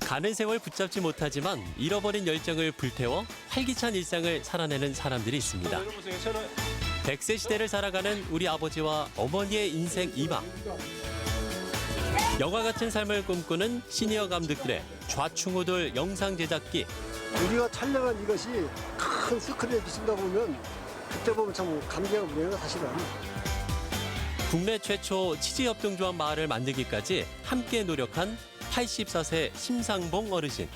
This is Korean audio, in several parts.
가는 세월 붙잡지 못하지만 잃어버린 열정을 불태워 활기찬 일상을 살아내는 사람들이 있습니다. 100세 시대를 살아가는 우리 아버지와 어머니의 인생 이막. 영화 같은 삶을 꿈꾸는 시니어 감독들의 좌충우돌 영상 제작기. 우리가 촬영한 이것이 큰 스크린에 비친다 보면 그때 보면 참 감개가 무량해요, 사실은. 국내 최초 치즈협동조합 마을을 만들기까지 함께 노력한 84세 심상봉 어르신.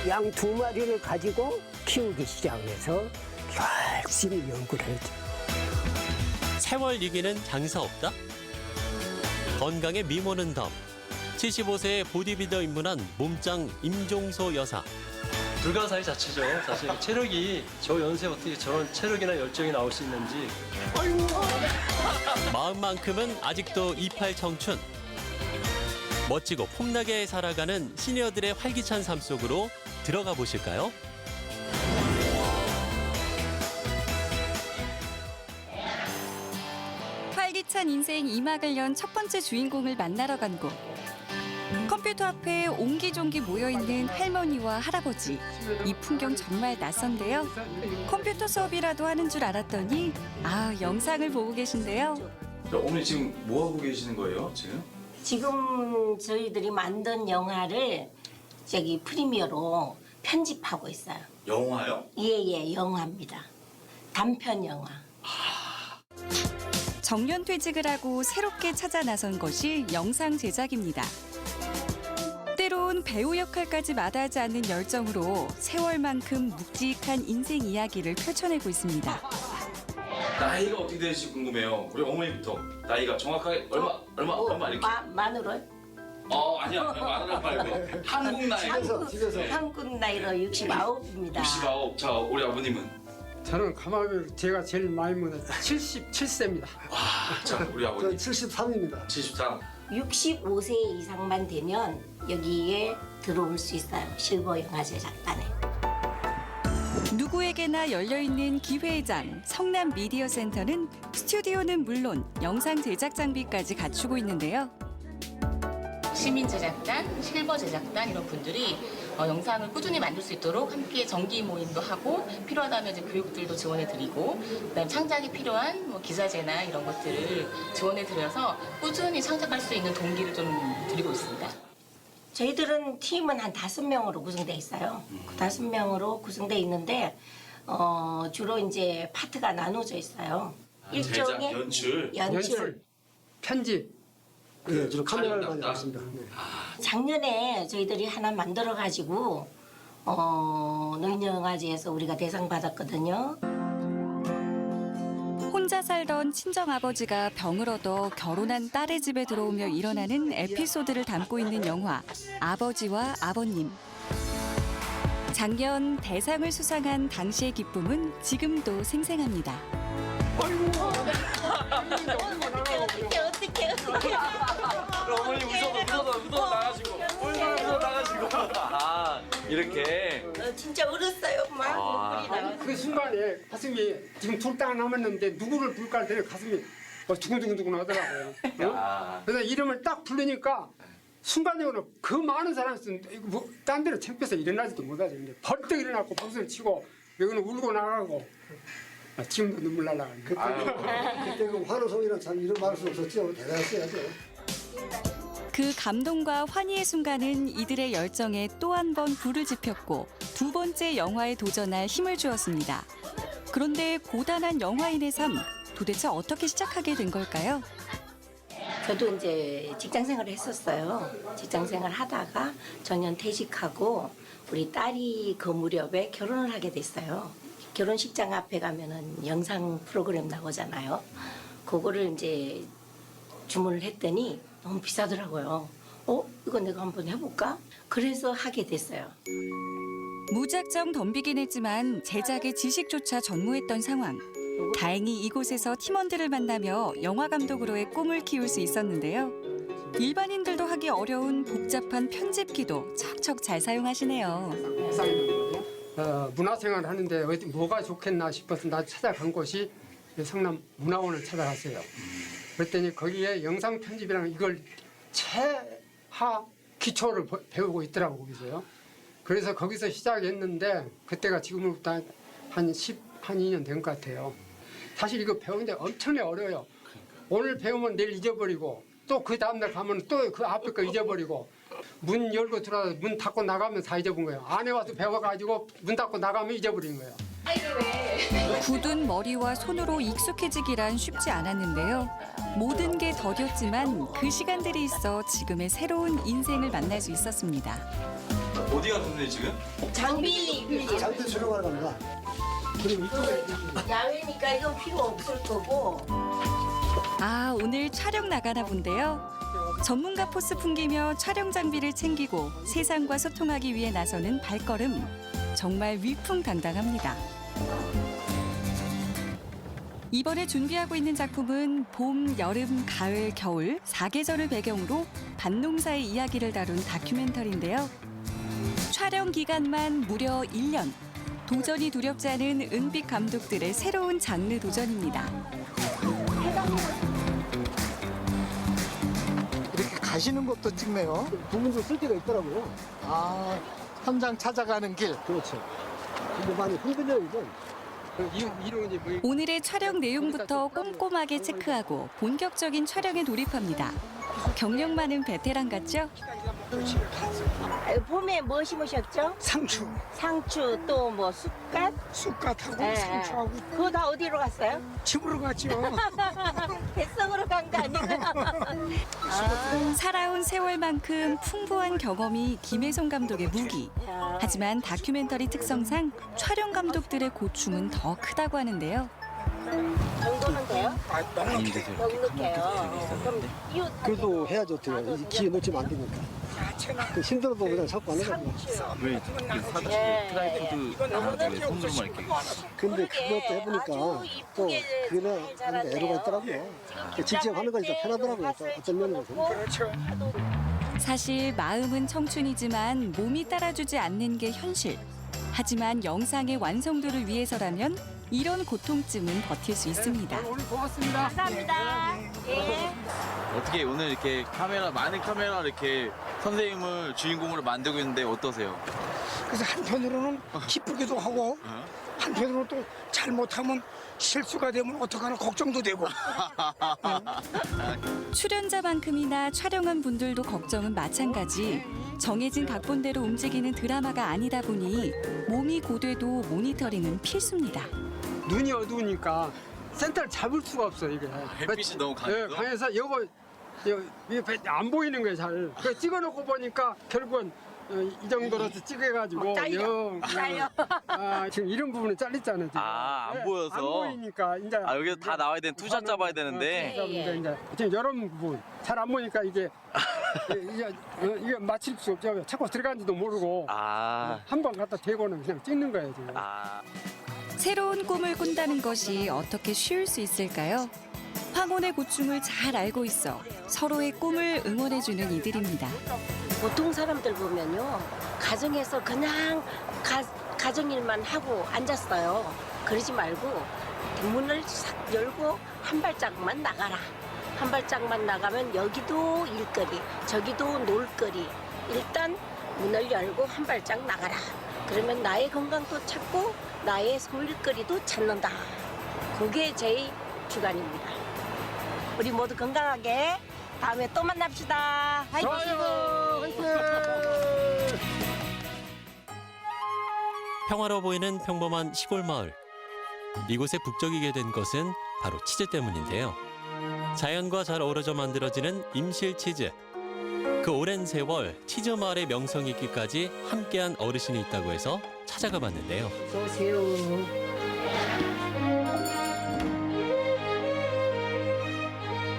양 2마리를 가지고 키우기 시작해서 열심히 연구를 했죠. 세월 이기는 장사 없다? 건강에 미모는 덤. 75세의 보디빌더 입문한 몸짱 임종소 여사. 불가사의 자체죠. 사실 체력이 저 연세에 어떻게 저런 체력이나 열정이 나올 수 있는지. 마음만큼은 아직도 28 청춘. 멋지고 폼나게 살아가는 시니어들의 활기찬 삶 속으로 들어가 보실까요? 활기찬 인생 2막을 연 첫 번째 주인공을 만나러 간 곳. 컴퓨터 앞에 옹기종기 모여있는 할머니와 할아버지. 이 풍경 정말 낯선데요. 컴퓨터 수업이라도 하는 줄 알았더니 영상을 보고 계신데요. 어머니 지금 뭐 하고 계시는 거예요, 지금? 지금 저희들이 만든 영화를 저기 프리미어로 편집하고 있어요. 영화요? 예, 영화입니다. 단편 영화. 정년퇴직을 하고 새롭게 찾아 나선 것이 영상 제작입니다. 때론 배우 역할까지 마다하지 않는 열정으로 세월만큼 묵직한 인생 이야기를 펼쳐내고 있습니다. 나이가 어떻게 되실지 궁금해요. 우리 어머니부터 나이가 정확하게 얼마 이렇게? 만으로? 아니야, 마누라 말고 한국 나이. 집에서. 한국 나이로 69입니다. 69. 자, 우리 아버님은? 저는 가마솥 제가 제일 많이 먹는 77세입니다. 자, 우리 전 아버님 73입니다. 73. 65세 이상만 되면 여기에 들어올 수 있어요. 실버 영화 제작단에. 누구에게나 열려있는 기회의 장 성남 미디어 센터는 스튜디오는 물론 영상 제작 장비까지 갖추고 있는데요. 시민 제작단, 실버 제작단 이런 분들이 영상을 꾸준히 만들 수 있도록 함께 정기 모임도 하고 필요하다면 이제 교육들도 지원해 드리고 그다음 창작이 필요한 기자재나 이런 것들을 지원해 드려서 꾸준히 창작할 수 있는 동기를 좀 드리고 있습니다. 저희들은 팀은 한 5명으로 구성돼 있어요. 그 5명으로 구성돼 있는데 주로 이제 파트가 나눠져 있어요. 제작, 연출. 편집. 예, 주로 카메라를 촬영 많이 담당. 하십니다. 네. 작년에 저희들이 하나 만들어가지고 노인영화제에서 우리가 대상 받았거든요. 혼자 살던 친정아버지가 병을 얻어 결혼한 딸의 집에 들어오며 일어나는 에피소드를 담고 있는 영화 아버지와 아버님. 작년 대상을 수상한 당시의 기쁨은 지금도 생생합니다. 어떡해. 어머니 웃어서 나가시고. 웃어 나가시고. 이렇게. 진짜 울었어요, 엄마. 눈물이 나와서. 그 순간에 가슴이 지금 둘 딱 남았는데 누구를 부를까 할 때 가슴이 두근두근 하더라고요. 그래서 이름을 딱 부르니까 순간적으로 그 많은 사람에서 딴 데로 창피해서 일어나지도 못하죠. 근데 벌떡 일어나고 박수를 치고 여기는 울고 나가고 지금도 눈물 날라가네. 그때 그 환호성이랑 참 이런 말할 수 없었죠. 대단했어요. 그 감동과 환희의 순간은 이들의 열정에 또 한 번 불을 지폈고 두 번째 영화에 도전할 힘을 주었습니다. 그런데 고단한 영화인의 삶, 도대체 어떻게 시작하게 된 걸까요? 저도 이제 직장생활을 했었어요. 직장생활 하다가 정년 퇴직하고 우리 딸이 그 무렵에 결혼을 하게 됐어요. 결혼식장 앞에 가면은 영상 프로그램 나오잖아요. 그거를 이제 주문을 했더니 너무 비싸더라고요. 이거 내가 한번 해볼까? 그래서 하게 됐어요. 무작정 덤비긴 했지만 제작의 지식조차 전무했던 상황. 다행히 이곳에서 팀원들을 만나며 영화 감독으로의 꿈을 키울 수 있었는데요. 일반인들도 하기 어려운 복잡한 편집기도 척척 잘 사용하시네요. 문화생활 하는데 어디 뭐가 좋겠나 싶어서 나 찾아간 곳이 성남 문화원을 찾아갔어요. 그랬더니 거기에 영상 편집이라는 이걸 최하 기초를 배우고 있더라고 거기서요. 그래서 거기서 시작했는데 그때가 지금부터 한 2년 된 것 같아요. 사실 이거 배우는데 엄청나게 어려워요. 오늘 배우면 내일 잊어버리고 또 그 다음날 가면 또 그 앞에 거 잊어버리고 문 열고 들어와서 문 닫고 나가면 다 잊어본 거예요. 안에 와서 배워가지고 문 닫고 나가면 잊어버린 거예요. 굳은 머리와 손으로 익숙해지기란 쉽지 않았는데요. 모든 게 더뎠지만 그 시간들이 있어 지금의 새로운 인생을 만날 수 있었습니다. 어디가 선생님 지금? 장비 빌리러. 장비 수령하러 갑니다. 그리고 이쪽에 야외니까 이건 필요 없을 거고. 아, 오늘 촬영 나가나 본데요. 전문가 포스 풍기며 촬영 장비를 챙기고 세상과 소통하기 위해 나서는 발걸음. 정말 위풍당당합니다. 이번에 준비하고 있는 작품은 봄, 여름, 가을, 겨울 4계절을 배경으로 밭농사의 이야기를 다룬 다큐멘터리인데요. 촬영 기간만 무려 1년. 도전이 두렵지 않은 은빛 감독들의 새로운 장르 도전입니다. 이렇게 가시는 것도 찍네요. 부분도 쓸 때가 있더라고요. 아, 현장 찾아가는 길. 그렇죠. 근데 많이 흔들려요, 이건. 이런 뭐 오늘의 촬영 내용부터 꼼꼼하게 체크하고 본격적인 촬영에 돌입합니다. 경력 많은 베테랑 같죠? 봄에 뭐 심으셨죠? 상추. 상추 또 뭐 쑥갓? 쑥갓하고 네. 상추하고 그거 다 어디로 갔어요? 집으로 갔죠. 뱃속으로 간 거 아니고요. 살아온 세월만큼 풍부한 경험이 김혜성 감독의 무기. 하지만 다큐멘터리 특성상 촬영 감독들의 고충은 더 크다고 하는데요. 정도는 돼요? 넉넉해. 넉넉해요. 그럼 이웃 그래도 해야죠, 어떻게. 이 기회 놓치면 안 되니까. 그 힘들어도 그냥 자꾸 안 해가지고. 왜 트라이포드 하나도 손으로만 이렇게 근데 그것도 해보니까 또 그거는 애로가 있더라고요. 직접 하는 것이 더 편하더라고요. 또 어떤 면으로서. 사실 마음은 청춘이지만 몸이 따라주지 않는 게 현실. 하지만 영상의 완성도를 위해서라면 이런 고통쯤은 버틸 수 있습니다. 오늘 고맙습니다. 감사합니다. 예. 어떻게 오늘 이렇게 많은 카메라 이렇게 선생님을 주인공으로 만들고 있는데 어떠세요? 그래서 한편으로는 기쁘기도 하고 한편으로는 또 잘못하면 실수가 되면 어떡하나 걱정도 되고. 출연자만큼이나 촬영한 분들도 걱정은 마찬가지. 정해진 각본대로 움직이는 드라마가 아니다 보니 몸이 고돼도 모니터링은 필수입니다. 눈이 어두우니까 센터를 잡을 수가 없어 이게. 햇빛이 너무 강해서? 네, 강해서 이거 안 보이는 거예요 잘. 그 찍어놓고 보니까 결국은 이 정도로서 찍어가지고 잘려. 지금 이런 부분은 잘렸잖아요. 지금. 안 보여서? 안 보이니까 이제 여기서 다 나와야 되는 투샷 잡아야 되는데. 이제 지금 이런 부분 잘 안 보니까 이게 맞출 수 없죠. 자꾸 들어간지도 모르고 한 번 갖다 대고는 그냥 찍는 거예요 지금. 새로운 꿈을 꾼다는 것이 어떻게 쉬울 수 있을까요? 황혼의 고충을 잘 알고 있어 서로의 꿈을 응원해주는 이들입니다. 보통 사람들 보면요. 가정에서 그냥 가정일만 하고 앉았어요. 그러지 말고 문을 싹 열고 한 발짝만 나가라. 한 발짝만 나가면 여기도 일거리, 저기도 놀거리. 일단 문을 열고 한 발짝 나가라. 그러면 나의 건강도 찾고 나의 소일거리도 찾는다. 그게 제 주관입니다. 우리 모두 건강하게 다음에 또 만납시다. 화이팅! 평화로워 보이는 평범한 시골 마을. 이곳에 북적이게 된 것은 바로 치즈 때문인데요. 자연과 잘 어우러져 만들어지는 임실 치즈. 그 오랜 세월 치즈 마을의 명성이 있기까지 함께한 어르신이 있다고 해서 찾아가 봤는데요.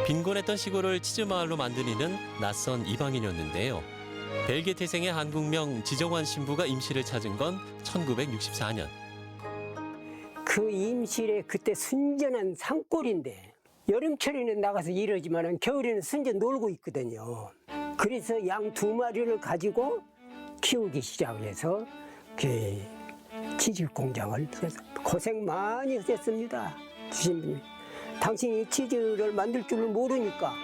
빈곤했던 시골을 치즈 마을로 만드는 낯선 이방인이었는데요. 벨기에 태생의 한국명 지정환 신부가 임실을 찾은 건 1964년. 그 임실에 그때 순전한 산골인데 여름철에는 나가서 일하지만 겨울에는 순전 놀고 있거든요. 그래서 양 2마리를 가지고 키우기 시작을 해서 그 치즈 공장을 고생 많이 하셨습니다. 주신 분이. 당신이 치즈를 만들 줄을 모르니까.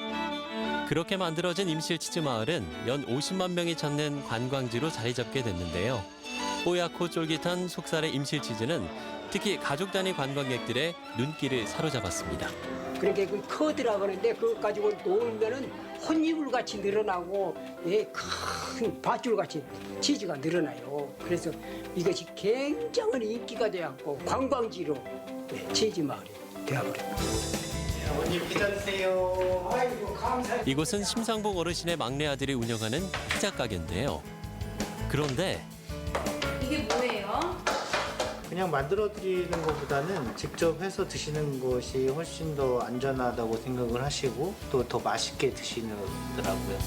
그렇게 만들어진 임실치즈 마을은 연 50만 명이 찾는 관광지로 자리 잡게 됐는데요. 뽀얗고 쫄깃한 속살의 임실치즈는 특히 가족 단위 관광객들의 눈길을 사로잡았습니다. 그렇게 그 커드라고 하는데 그거 가지고 놓으면은 혼이불 같이 늘어나고 큰 밧줄 같이 치즈가 늘어나요. 그래서 이것이 굉장히 인기가 되었고 관광지로 치즈 마을이 되어버렸어요. 어머님 피자 드세요. 아이고 감사해요. 이곳은 심상봉 어르신의 막내 아들이 운영하는 피자 가게인데요. 그런데 이게 뭐예요? 그냥 만들어드리는 것보다는 직접 해서 드시는 것이 훨씬 더 안전하다고 생각을 하시고 또 더 맛있게 드시더라고요.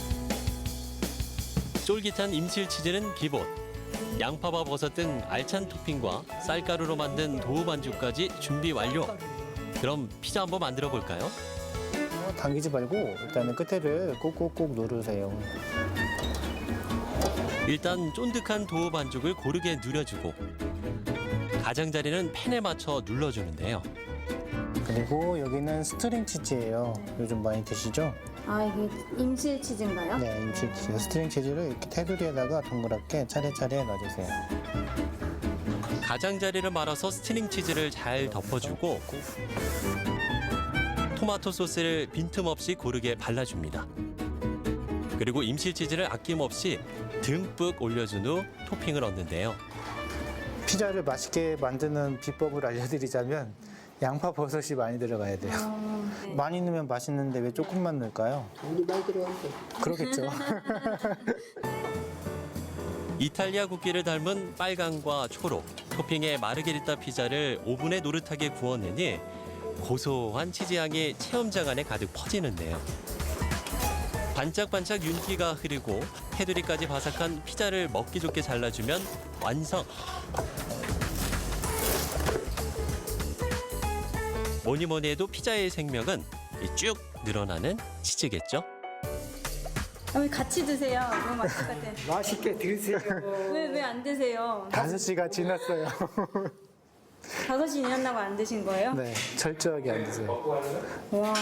쫄깃한 임실치즈는 기본, 양파와 버섯 등 알찬 토핑과 쌀가루로 만든 도우 반죽까지 준비 완료. 그럼 피자 한번 만들어 볼까요? 당기지 말고 일단은 끝에를 꾹꾹꾹 누르세요. 일단 쫀득한 도우 반죽을 고르게 누려주고 가장자리는 팬에 맞춰 눌러주는데요. 그리고 여기는 스트링 치즈예요. 요즘 많이 드시죠? 아, 이게 임실 치즈인가요? 네, 임실 치즈. 스트링 치즈를 이렇게 테두리에다가 동그랗게 차례차례 넣어주세요. 가장자리를 말아서 스트링 치즈를 잘 덮어주고 토마토 소스를 빈틈없이 고르게 발라줍니다. 그리고 임실치즈를 아낌없이 듬뿍 올려준 후 토핑을 얹는데요. 피자를 맛있게 만드는 비법을 알려드리자면 양파 버섯이 많이 들어가야 돼요. 많이 넣으면 맛있는데 왜 조금만 넣을까요? 돈이 많이 들어가는데. 그러겠죠. 이탈리아 국기를 닮은 빨강과 초록, 토핑의 마르게리타 피자를 오븐에 노릇하게 구워내니 고소한 치즈향이 체험장 안에 가득 퍼지는데요. 반짝반짝 윤기가 흐르고 테두리까지 바삭한 피자를 먹기 좋게 잘라주면 완성! 뭐니뭐니 해도 피자의 생명은 이 쭉 늘어나는 치즈겠죠? 왜 같이 드세요? 너무 맛있을 것 같아. 맛있게 드세요. 왜 안 드세요? 5시가 지났어요. 5시 지났다고 안 드신 거예요? 네, 철저하게 안 드세요. 와.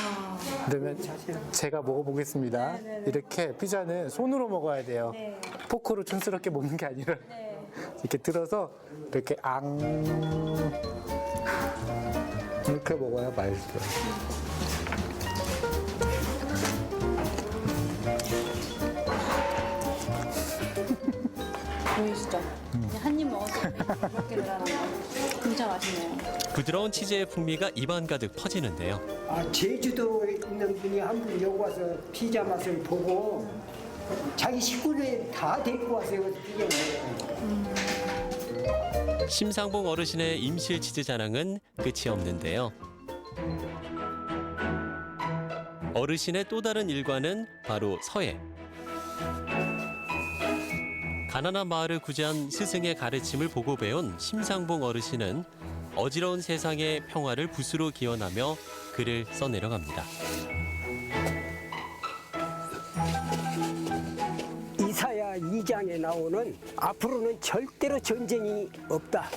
그러면 제가 먹어보겠습니다. 네네네. 이렇게 피자는 손으로 먹어야 돼요. 네. 포크로 촌스럽게 먹는 게 아니라 네. 이렇게 들어서 이렇게 이렇게 먹어야 맛있어요. 보이시죠? 한 입 먹었을 때 이렇게 늘어나는 거. 진짜 맛있네요. 부드러운 치즈의 풍미가 입안 가득 퍼지는데요. 아, 제주도에 있는 분이 한 분 여기 와서 피자 맛을 보고 자기 식구들 다 데리고 와서 여기서 피자 먹어요. 심상봉 어르신의 임실 치즈 자랑은 끝이 없는데요. 어르신의 또 다른 일과는 바로 서예. 가난한 마을을 구제한 스승의 가르침을 보고 배운 심상봉 어르신은 어지러운 세상의 평화를 붓으로 기원하며 글을 써내려갑니다. 이사야 2장에 나오는 앞으로는 절대로 전쟁이 없다.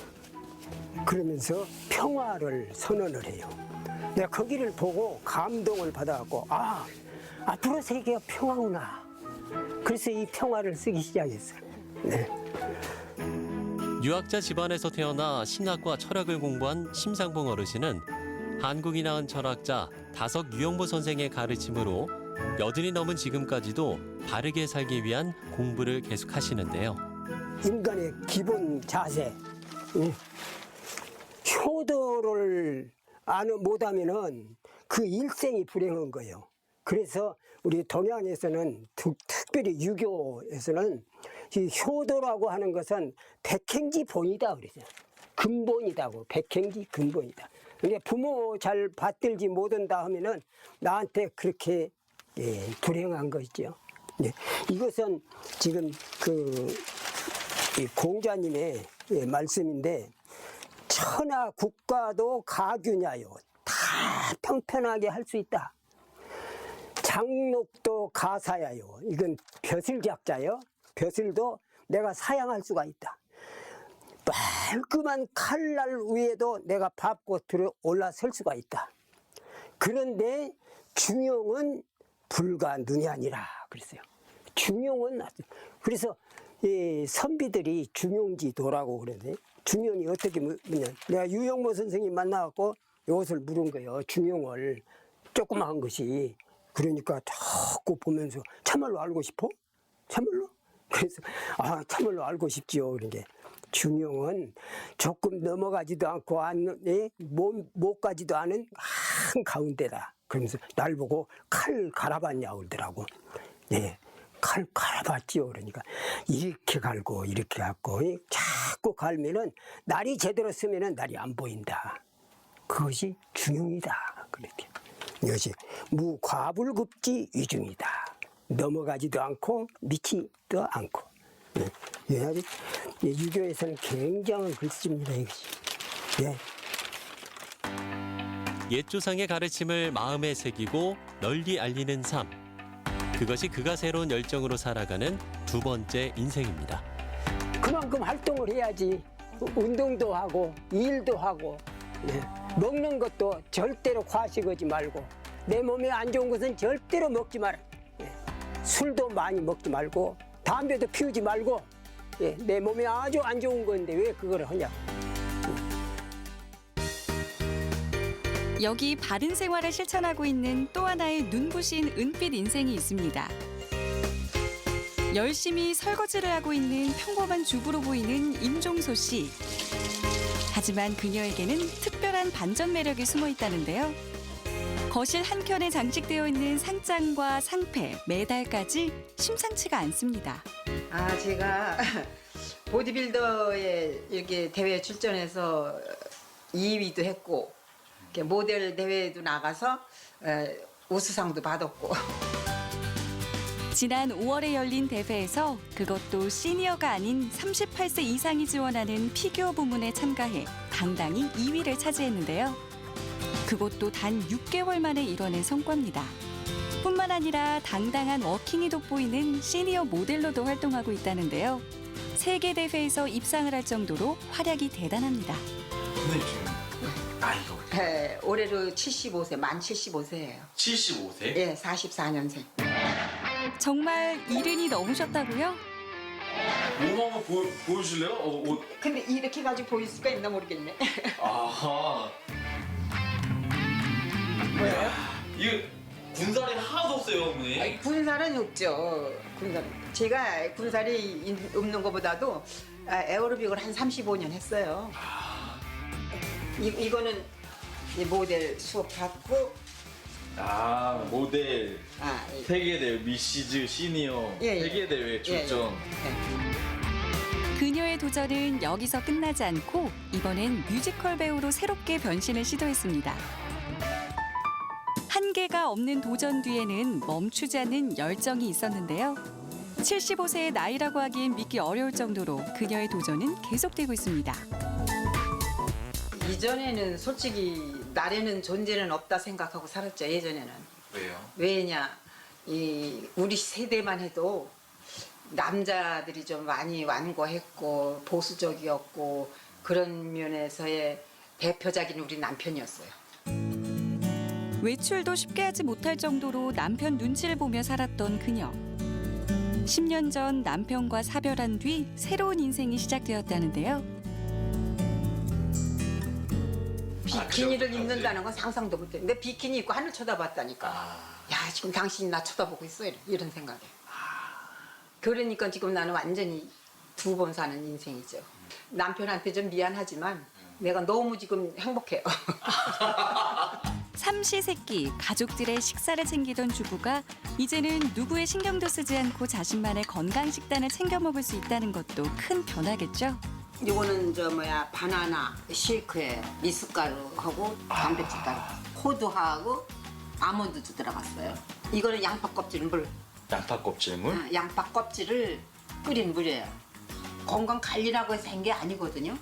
그러면서 평화를 선언을 해요. 내가 거기를 보고 감동을 받아갖고 앞으로 세계가 평화구나. 그래서 이 평화를 쓰기 시작했어요. 네. 유학자 집안에서 태어나 신학과 철학을 공부한 심상봉 어르신은 한국이 낳은 철학자 다석 유영보 선생의 가르침으로 80이 넘은 지금까지도 바르게 살기 위한 공부를 계속하시는데요. 인간의 기본 자세, 효도를 못하면은 그 일생이 불행한 거예요. 그래서 우리 동양에서는 특별히 유교에서는 이 효도라고 하는 것은 백행지 본이다 그러죠. 근본이다고. 백행지 근본이다. 그러니까 부모 잘 받들지 못한다 하면은 나한테 그렇게 불행한 것이죠. 이것은 지금 이 공자님의 말씀인데 천하 국가도 가균야요. 다 평편하게 할 수 있다. 장록도 가사야요. 이건 벼슬작자요. 벼슬도 내가 사양할 수가 있다. 말끔한 칼날 위에도 내가 밟고 들어 올라설 수가 있다. 그런데 중용은 불과 눈이 아니라 그랬어요. 중용은 그래서 이 선비들이 중용지도라고 그러는데 중용이 어떻게 묻냐? 내가 유영모 선생님 만나갖고 이것을 물은 거예요. 중용을 조그마한 것이 그러니까 자꾸 보면서 참말로 알고 싶어? 참말로? 그래서 참말로 알고 싶지요. 그런 게 중용은 조금 넘어가지도 않고 못 가지도 않은 한 가운데다. 그러면서 날 보고 칼 갈아봤냐고 그러더라고. 네, 칼 갈아봤지요. 그러니까 이렇게 갈고 이렇게 갈고 자꾸 갈면은 날이 제대로 쓰면은 날이 안 보인다. 그것이 중용이다. 그렇게 이것이 무과불급지 위중이다. 넘어가지도 않고 미치지도 않고. 왜냐하면 유교에서는 굉장한 글씨입니다. 이것이. 예. 옛 조상의 가르침을 마음에 새기고 널리 알리는 삶. 그것이 그가 새로운 열정으로 살아가는 두 번째 인생입니다. 그만큼 활동을 해야지. 운동도 하고 일도 하고 먹는 것도 절대로 과식하지 말고 내 몸에 안 좋은 것은 절대로 먹지 마라. 술도 많이 먹지 말고 담배도 피우지 말고 내 몸에 아주 안 좋은 건데 왜 그걸 하냐. 여기 바른 생활을 실천하고 있는 또 하나의 눈부신 은빛 인생이 있습니다. 열심히 설거지를 하고 있는 평범한 주부로 보이는 임종소 씨. 하지만 그녀에게는 특별한 반전 매력이 숨어 있다는데요. 거실 한켠에 장식되어 있는 상장과 상패, 메달까지 심상치가 않습니다. 제가 보디빌더에 이렇게 대회 출전해서 2위도 했고 모델 대회도 나가서 우수상도 받았고. 지난 5월에 열린 대회에서 그것도 시니어가 아닌 38세 이상이 지원하는 피규어 부문에 참가해 당당히 2위를 차지했는데요. 그것도 단 6개월 만에 이뤄낸 성과입니다. 뿐만 아니라 당당한 워킹이 돋보이는 시니어 모델로도 활동하고 있다는데요. 세계 대회에서 입상을 할 정도로 활약이 대단합니다. 근데 지금 나이가 올해로 75세, 만 75세예요. 75세? 예, 44년생. 정말 이른이 넘으셨다고요? 몸 한번 보여주실래요? 옷. 근데 이렇게 가지고 보일 수가 있나 모르겠네. 아하. 뭐예요? 이거 군살이 하나도 없어요, 어머니. 군살은 없죠. 제가 군살이 없는 것보다도 에어로빅을 한 35년 했어요. 이거는 모델 수업 받고. 모델. 세계대회, 미시즈, 시니어, 세계대회 출전. 그녀의 도전은 여기서 끝나지 않고 이번엔 뮤지컬 배우로 새롭게 변신을 시도했습니다. 한계가 없는 도전 뒤에는 멈추지 않는 열정이 있었는데요. 75세의 나이라고 하기엔 믿기 어려울 정도로 그녀의 도전은 계속되고 있습니다. 이전에는 솔직히 나라는 존재는 없다 생각하고 살았죠. 예전에는. 왜요? 왜냐, 우리 세대만 해도 남자들이 좀 많이 완고했고 보수적이었고 그런 면에서의 대표작인 우리 남편이었어요. 외출도 쉽게 하지 못할 정도로 남편 눈치를 보며 살았던 그녀. 10년 전 남편과 사별한 뒤 새로운 인생이 시작되었다는데요. 비키니를 입는다는 건 상상도 못해. 근데 비키니 입고 하늘 쳐다봤다니까. 야, 지금 당신이 나 쳐다보고 있어. 이런 생각에. 그러니까 지금 나는 완전히 두 번 사는 인생이죠. 남편한테 좀 미안하지만 내가 너무 지금 행복해요. 삼시세끼 가족들의 식사를 챙기던 주부가 이제는 누구의 신경도 쓰지 않고 자신만의 건강 식단을 챙겨 먹을 수 있다는 것도 큰 변화겠죠. 이거는 바나나 쉐이크에 미숫가루하고 단백질가루, 호두하고 아몬드도 들어갔어요. 이거는 양파 껍질물. 양파 껍질물? 양파 껍질을 끓인 물이에요. 건강 관리라고 해서 한 게 아니거든요.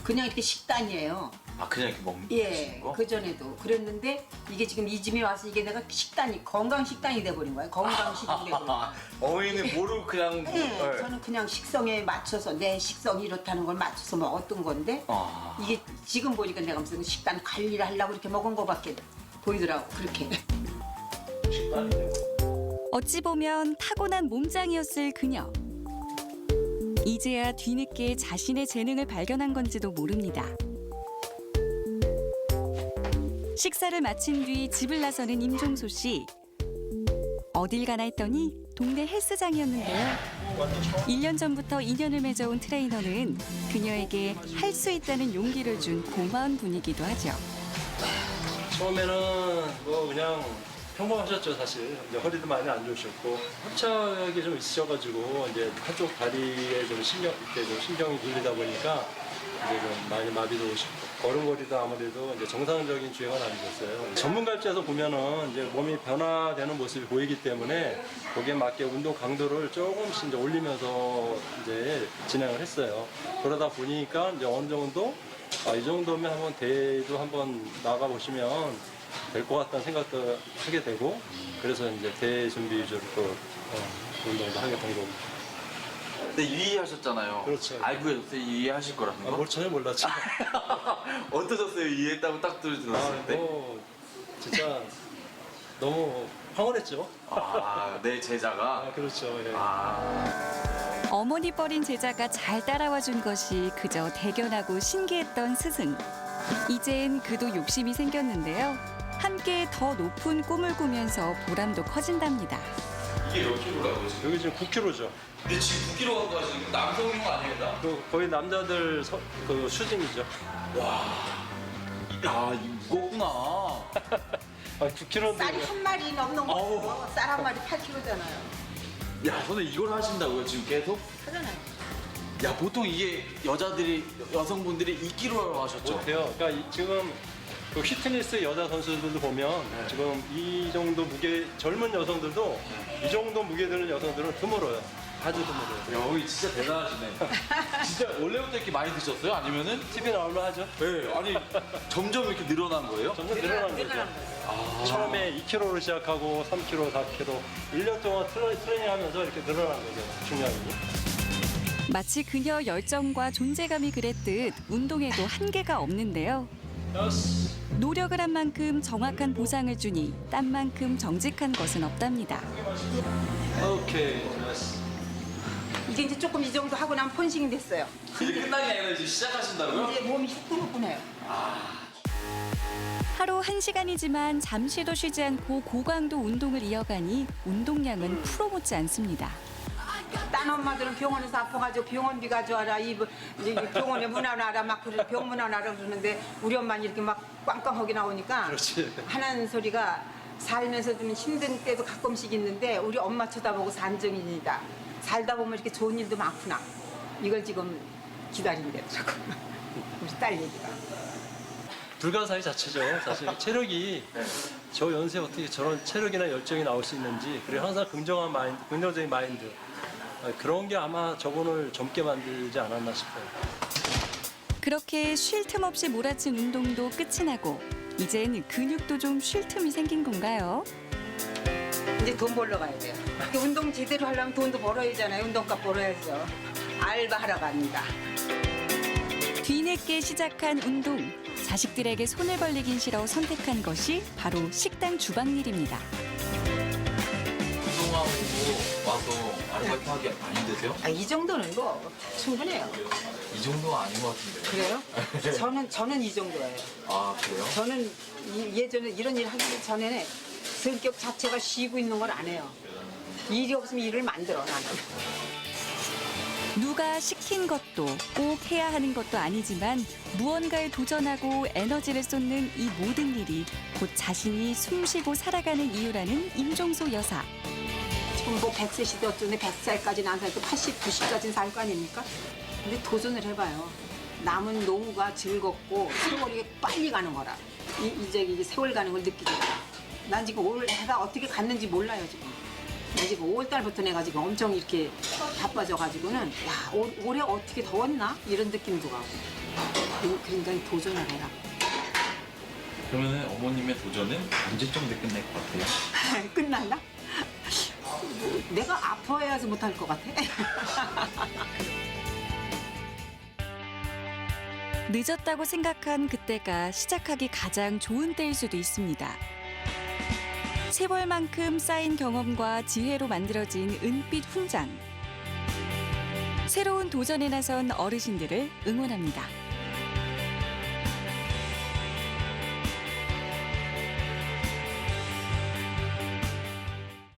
그냥 이렇게 식단이에요. 그냥 이렇게 먹는 거? 그 전에도 그랬는데 이게 지금 이쯤에 와서 이게 내가 건강 식단이 돼버린 거예요. 건강식이 돼버린 거예요. 어머니는 모르고 그냥. 저는 그냥 식성에 맞춰서 내 식성이 이렇다는 걸 맞춰서 먹었던 건데 이게 지금 보니까 내가 무슨 식단 관리를 하려고 이렇게 먹은 거밖에 보이더라고. 그렇게. 식단이 되고. 어찌 보면 타고난 몸짱이었을 그녀. 이제야 뒤늦게 자신의 재능을 발견한 건지도 모릅니다. 식사를 마친 뒤 집을 나서는 임종소 씨. 어딜 가나 했더니 동네 헬스장이었는데요. 1년 전부터 인연을 맺어온 트레이너는 그녀에게 할 수 있다는 용기를 준 고마운 분이기도 하죠. 처음에는 뭐 그냥 평범하셨죠 사실. 이제 허리도 많이 안 좋으셨고 협착이 좀 있으셔가지고 이제 한쪽 다리에 좀 신경이 눌리다 보니까 이제 좀 많이 마비도 오시고 걸음걸이도 아무래도 이제 정상적인 주행은 아니었어요. 전문가 입장에서 보면은 이제 몸이 변화되는 모습이 보이기 때문에 거기에 맞게 운동 강도를 조금씩 이제 올리면서 이제 진행을 했어요. 그러다 보니까 이제 어느 정도 이 정도면 한번 대회도 한번 나가 보시면 될 것 같다는 생각도 하게 되고 그래서 이제 대회 준비 위주로 또 운동도 하게 된 겁니다. 근데 유의하셨잖아요. 그렇죠. 알고 계셨어요? 유의하실 거라는 거? 전혀 몰랐죠. 어떠셨어요? 유의했다고 딱 들었을 때? 진짜 너무 황홀했죠. 내 제자가? 그렇죠. 예. 어머니 뻘인 제자가 잘 따라와 준 것이 그저 대견하고 신기했던 스승. 이젠 그도 욕심이 생겼는데요. 함께 더 높은 꿈을 꾸면서 보람도 커진답니다. 이게 몇 킬로라고요? 여기 지금 9kg죠. 근데 지금 9kg 갖고 가시는 거 남성용 아니겠다? 거의 남자들 그 수준이죠. 와, 이거 무겁구나. 9kg인데. 쌀이 한 마리 넘는 거. 쌀 한 마리 8kg잖아요. 야, 저는 이걸 하신다고요? 지금 계속? 하잖아요. 야, 보통 이게 여성분들이 2kg라고 하셨죠? 못해요. 그러니까 지금 그 피트니스 여자 선수들도 보면 지금 이 정도 무게 젊은 여성들도 이 정도 무게 드는 여성들은 드물어요. 아주 드물어요. 여기 진짜 대단하시네. 진짜 원래부터 이렇게 많이 드셨어요? 아니면은? TV 나오면 하죠. 네, 아니 점점 이렇게 늘어난 거예요? 점점 늘어난 거죠. 처음에 2kg로 시작하고 3kg, 4kg 1년 동안 트레이닝하면서 이렇게 늘어난 거죠. 중요한 게. 마치 그녀 열정과 존재감이 그랬듯 운동에도 한계가 없는데요. 노력을 한 만큼 정확한 보상을 주니 땀만큼 정직한 것은 없답니다. 오케이, 좋았어. 이게 이제 조금 이 정도 하고 나면 폰싱이 됐어요. 이제 끝난 게 아니라 이제 시작하신다고요? 이제 몸이 후끈후끈해요. 하루 1시간이지만 잠시도 쉬지 않고 고강도 운동을 이어가니 운동량은 프로 못지 않습니다. 딴 엄마들은 병원에서 아파가지고 병원비가 좋아라, 이제 병원에 문화나라 막 그래 병문화나라 그러는데 우리 엄마는 이렇게 막 꽝꽝하게 나오니까 그렇지. 하는 소리가 살면서 좀 힘든 때도 가끔씩 있는데 우리 엄마 쳐다보고 산증인이다. 살다 보면 이렇게 좋은 일도 많구나. 이걸 지금 기다린대더라고. 우리 딸 얘기가. 불가사의 자체죠. 사실 체력이 저 연세에 어떻게 저런 체력이나 열정이 나올 수 있는지 그리고 항상 긍정적인 마인드 그런 게 아마 저분을 젊게 만들지 않았나 싶어요. 그렇게 쉴 틈 없이 몰아친 운동도 끝이 나고 이젠 근육도 좀 쉴 틈이 생긴 건가요? 이제 돈 벌러 가야 돼요. 운동 제대로 하려면 돈도 벌어야 하잖아요. 운동값 벌어야죠. 알바하러 갑니다. 뒤늦게 시작한 운동. 자식들에게 손을 벌리긴 싫어 선택한 것이 바로 식당 주방일입니다. 운동하고 와서 아르바이트 하기 많이 힘드세요? 이 정도는 뭐 충분해요. 이 정도는 아닌 것 같은데. 그래요? 저는 이 정도예요. 아, 그래요? 저는 예전에 이런 일 하기 전에는 성격 자체가 쉬고 있는 걸 안 해요. 일이 없으면 일을 만들어 나는. 누가 시킨 것도 꼭 해야 하는 것도 아니지만 무언가에 도전하고 에너지를 쏟는 이 모든 일이 곧 자신이 숨쉬고 살아가는 이유라는 임종소 여사. 지금 뭐 100세 시대 어쩌네 100살까지는 안 살고 80, 90까지는 살 거 아닙니까? 근데 도전을 해봐요. 남은 노후가 즐겁고 세월이 빨리 가는 거라. 이제 세월 가는 걸 느끼더라. 난 지금 올 해가 어떻게 갔는지 몰라요 지금. 나 지금 5월달부터 내가 지금 엄청 이렇게 바빠져가지고는 야 올해 어떻게 더웠나 이런 느낌도 가고. 그러니까 도전을 해라. 그러면 어머님의 도전은 언제쯤 끝날 것 같아요? 끝났나? 내가 아파야지 못할 것 같아. 늦었다고 생각한 그때가 시작하기 가장 좋은 때일 수도 있습니다. 세월만큼 쌓인 경험과 지혜로 만들어진 은빛 훈장. 새로운 도전에 나선 어르신들을 응원합니다.